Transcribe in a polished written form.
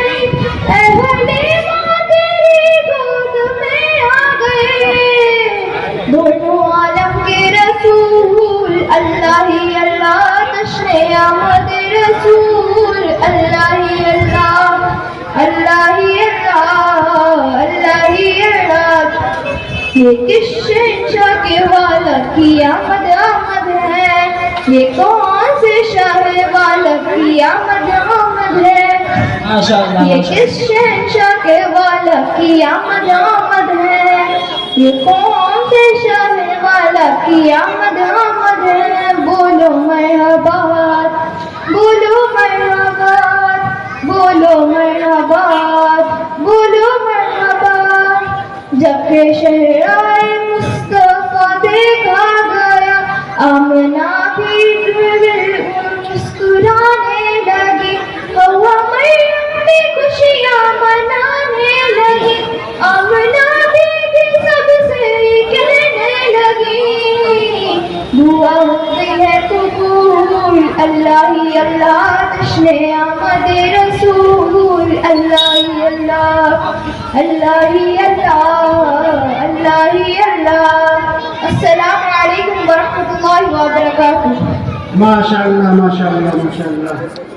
گئی، اے حلیمہ تیری گود میں آ گئے، دونوں عالم کے رسول اللہ ہی اللہ، جشن آمد رسول اللہ ہی اللہ، اللہ ہی اللہ، اللہ ہی اللہ۔ یہ کس شہنشاہ کے والا کی آمد آمد ہے، یہ کون سے شاہ والا کی آمد آمد ہے، یہ کس شہنشاہ کے والا کی آمد آمد ہے، یہ کون سے شاہ والا کی آمد آمد ہے۔ بولو مرحبا، بولو مرحبا، بولو مرحبا، بولو مرحبا۔ جب کہ شہرائے مصطفیٰ دیکھا گیا، آمنہ بھی مسکرانے لگی، ہوا مریم بھی خوشیاں منانے لگی، آمنہ بھی سب سے کہنے لگی، دعا ہوتی ہے قبول اللہ ہی اللہ، جشن آمد رسول اللہ ہی اللہ، اللہ ہی اللہ، اللہ ہی اللہ۔ السلام علیکم ورحمۃ اللہ وبرکاتہ۔ ماشاءاللہ ماشاءاللہ ماشاءاللہ۔